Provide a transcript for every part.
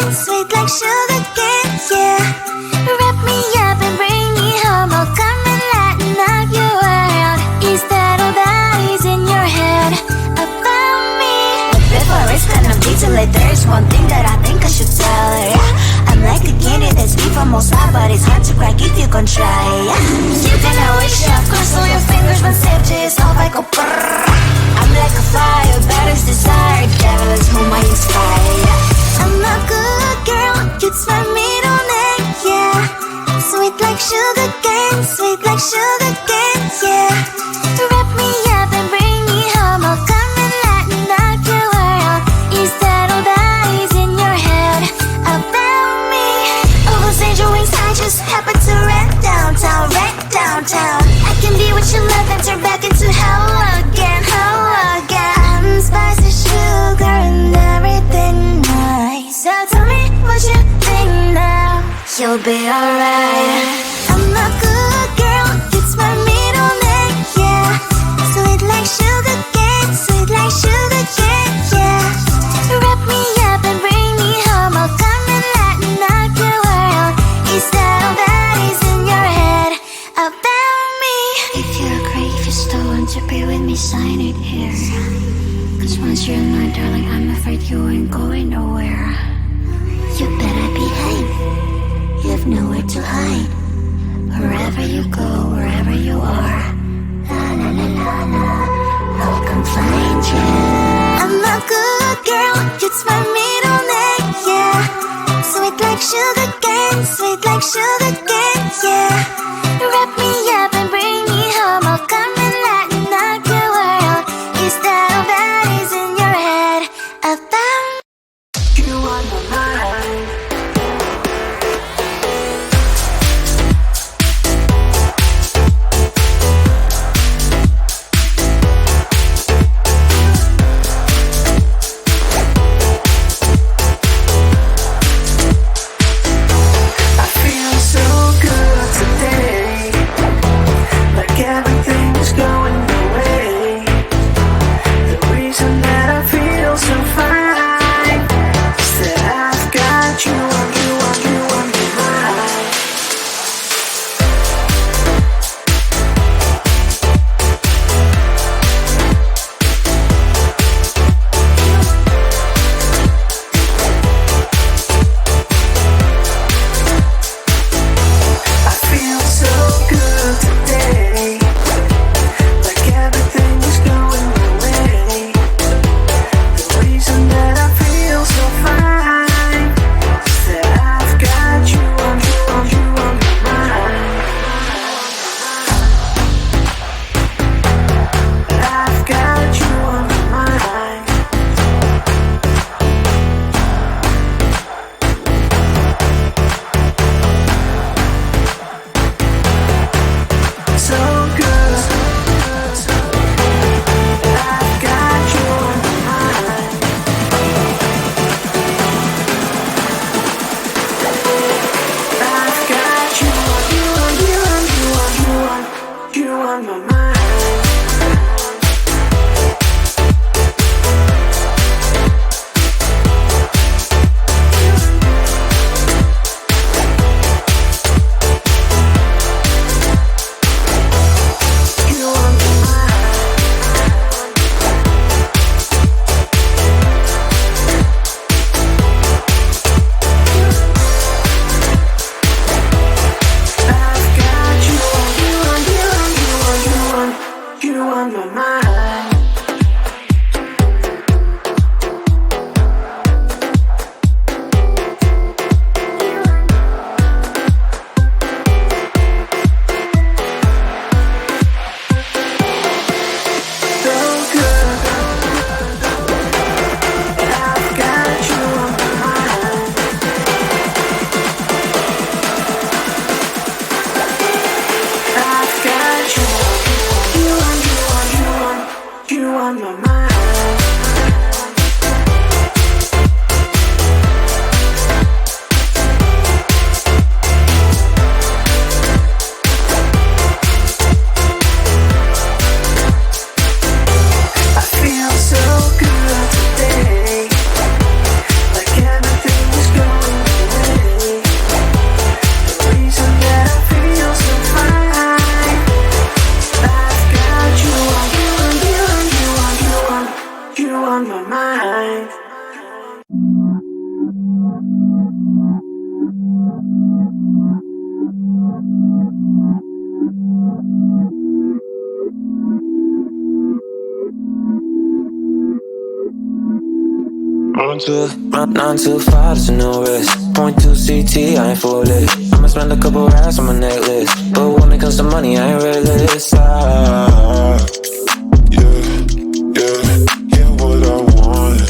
cane, sweet like sugar cane, yeah. Wrap me up and bring me home, I'll come and lighten up your world. Is that all that is in your head about me? But before it's gonna be too late, there's one thing that I think I should tell her, yeah. I'm like a candy that's deep from outside, but it's hard to crack if you can try, yeah. You can always shove, cross all your fingers when safety is off, I go brrrr. I'm like a fire, balance desire, devil is whom I inspire, yeah. I'm a good girl, it's my middle name, yeah. Sweet like sugar cane, sweet like sugar cane, yeah. Wrap me up and bring me home, I'll come and lighten up your world. Is that all that is in your head about me? All those angel wings I just happen to rent downtown, rent downtown. I can be what you love and turn back into hell again, hell again. I'm spicy sugar and everything nice. So tell me what you think now, you'll be alright. I'm a good girl, it's my middle name, yeah. Sweet like sugar cane, sweet like sugar cane, yeah. Wrap me up and bring me home, I'll come and lighten up your world. Is that all that is in your head about me? If you agree, if you still want to be with me, sign it here. Cause once you're mine, darling, I'm afraid you ain't going nowhere. You better behave, you have nowhere to hide. Wherever you go, wherever you are, la la la la la, I'll come find you. I'm a good girl, it's my middle name, yeah. Sweet like sugar cane, sweet like sugar cane, yeah. Wrap me up and bring me home, I'll come and lighten up your world. Is that all that is in your head about me? You are my mind. I feel so good today, like everything Nine to five, there's no risk. Point two CT, I ain't full lit. I'ma spend a couple racks on my necklace, but when it comes to money, I ain't realist. Yeah, what I want.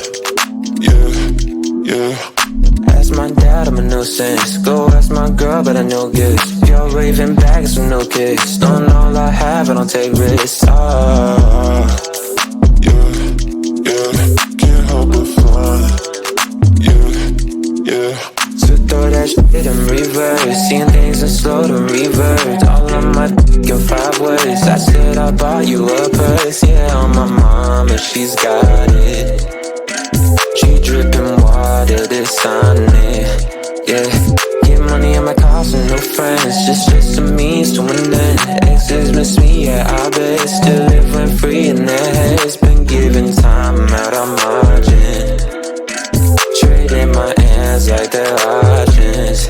Yeah. Ask my dad, I'm a nuisance. Go ask my girl, but I know gifts. You're raving bags with no kicks. Don't know all I have, I don't take risks. Can't help but fun. Yeah. So throw that shit in reverse. Seeing things in slow to revert. All on my dick in 5 words. I said I bought you a purse. Yeah, on my mama, she's got it. She dripping water, this on it. Yeah, get money in my cars and no friends. Just a means to an end. Exes miss me, yeah, I bet. Still living free in their heads. Been giving time out on margin. Trading my hands like they're options.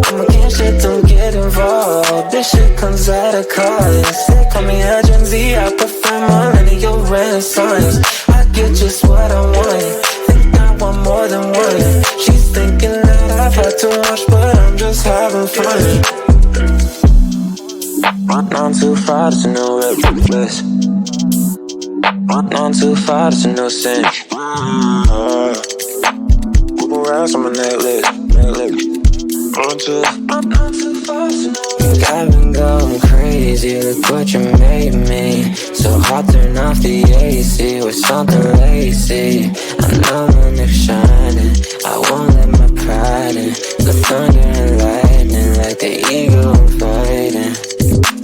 I'm against shit, don't get involved. This shit comes at a cost. They call me a Gen Z, I prefer millennial renaissance. I get just what I want. Think I want more than one. She's thinking that I've had too much, but I'm just having fun. 9 to 5, it's a new reckless. 9 to 5, it's a new sin. Couple rounds on my necklace. I've been going crazy, look what you made me. So hot, turn off the AC with something lazy. I know when they're shining, I won't let my pride in. The thunder and lightning like the eagle I'm fighting.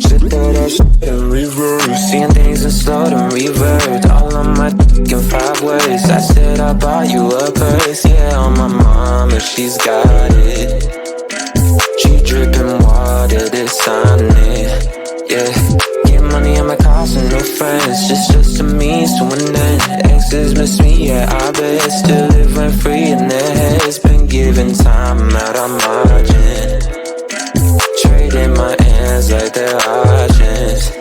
Shit, throw that shit in reverse. Seeing things in slow to revert. All on my dick in 5 words. I said I bought you a purse. Yeah, on my mama, she's got it. She dripping water, this on it. Yeah, get money in my cars and no friends. Just a means to an end. Exes miss me, yeah, I bet. Still living free in their heads. Been giving time out on margin. Trading my hands like they're options.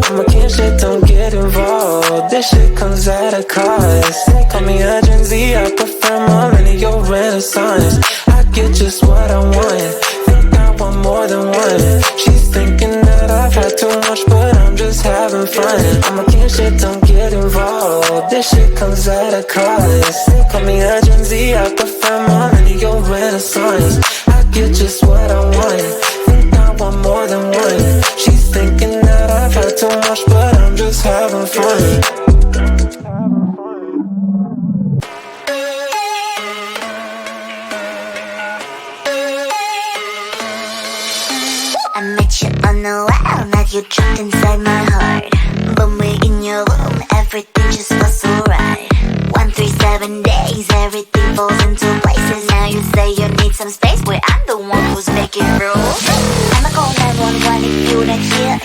I'm against shit, don't get involved. This shit comes at a cost. They call me a Gen Z, I prefer millennial renaissance. I get just what I want. Think I want more than one. She's thinking that I've had too much, but I'm just having fun. I'm against shit, don't get involved. This shit comes at a cost. They call me a Gen Z, I prefer millennial renaissance. I get just what I want. Think I want more than one. She's thinking that I've had too much, but I'm just having fun. I met you on the wild, now you trapped inside my heart. But we're in your room, everything just feels so right. 137 days, everything falls into places. Now you say you need some space, where I'm the one who's making rules. I'ma call 911 if you're not here.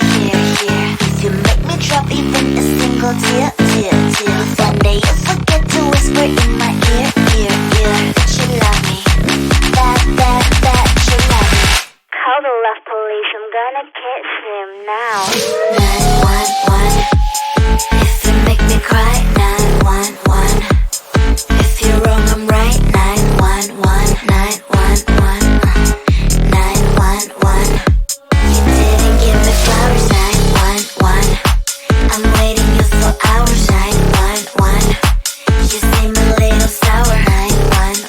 You make me drop even a single tear. Someday you forget to whisper in my ear. That you love me, that you love me. Call the love police, I'm gonna kiss him now. 911, if you make me cry. 911, if you're wrong, I'm right. 911, 911, you didn't give me flowers. 911, I'm waiting you for hours. 911, you seem a little sour. 911,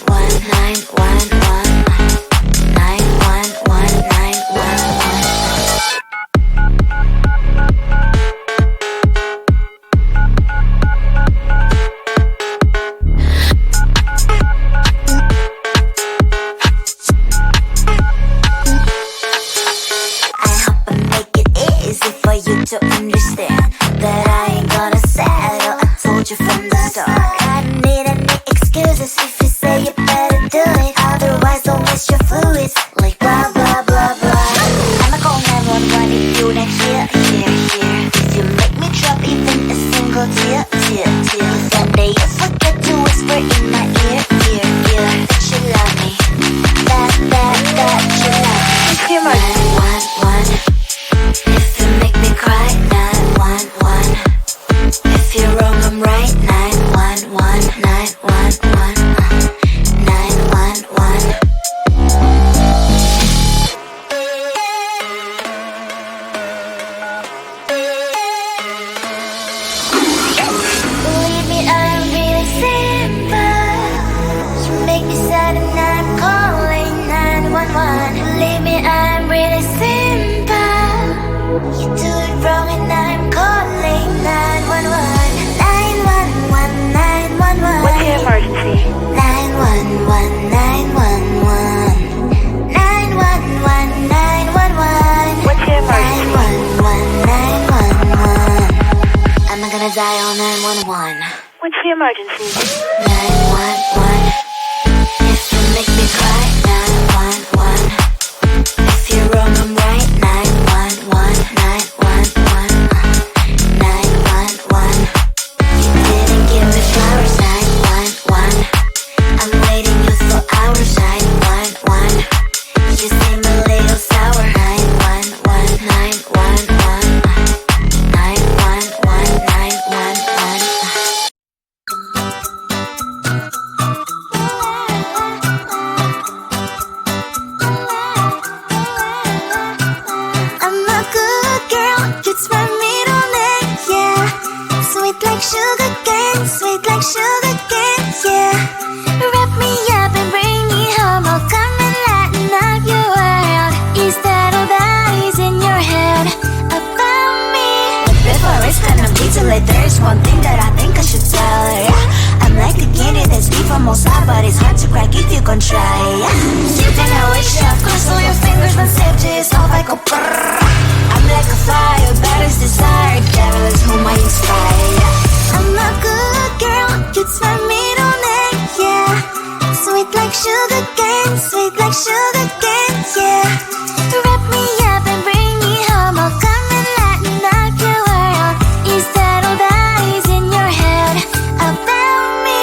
911, 911, 911. To understand that I ain't gonna settle. I told you from the start. I don't need any excuses if you say you better do it. Otherwise 911, 911, 911. What's your emergency? 911, 911. I'm not gonna dial 911. What's the emergency? 911. If you make me cry, 911. If you wrong, I'm right, 911, 911, 911. You didn't give me flowers, 911. I'm waiting you for hours, 911. You seem a little sour, 911, 911, 911, 911. I'm a good girl, it's my middle name, yeah. Sweet like sugar cane, sweet like sugar cane, yeah. Wrap me up and bring me home, I'll come and lighten up your world. Is that all that is in your head about me? Before it's gonna be too late, there's one thing that I think I should tell her, yeah. I'm like a candy that's deep from outside, but it's hard to crack if you can try, yeah. You can always shove, cross all your fingers when safety is off, I go brrrr. I'm like a fire, that is desire, devil is whom I inspire, yeah. I'm a good girl, it's my middle name, yeah. Sweet like sugar cane, sweet like sugar cane, yeah. Wrap me up and bring me home, I'll come and lighten up your world. Is that all that is in your head about me?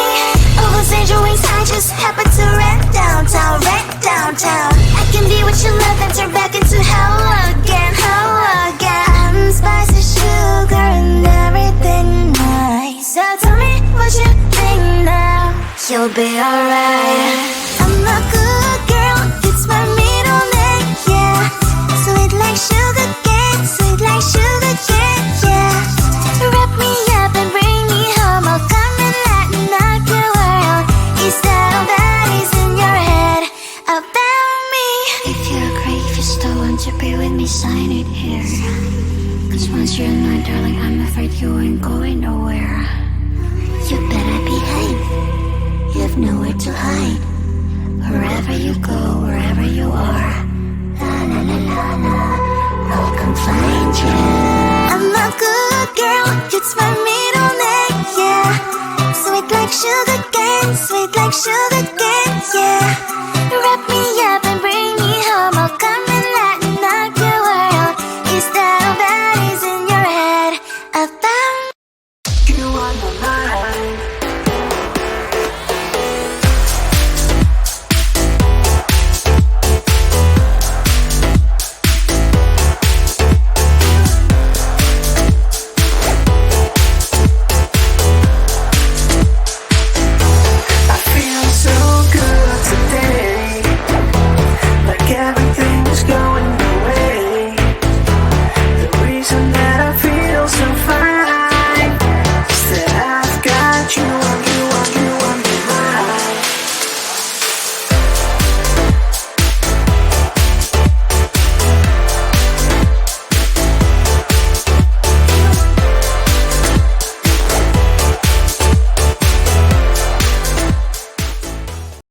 Oversend your wings, I just happen to rent downtown, rent downtown. I can be what you love and turn back into hell again, hell again. I'm spicy sugar and everything nice. So tell me what you think now, you'll be alright. I'm a good girl, it's my middle name, yeah. Sweet like sugar cane, sweet like sugar cane, yeah. Wrap me up and bring me home, I'll come and lighten up your world. Is that all that is in your head about me? If you're great, if you still want to be with me, sign it here. Cause once you're not, darling, I'm afraid you ain't going nowhere. You better behave, you have nowhere to hide. Wherever you go, wherever you are, la la la la la, I'll come find you. I'm a good girl, it's my middle name, yeah. Sweet like sugar cane, sweet like sugar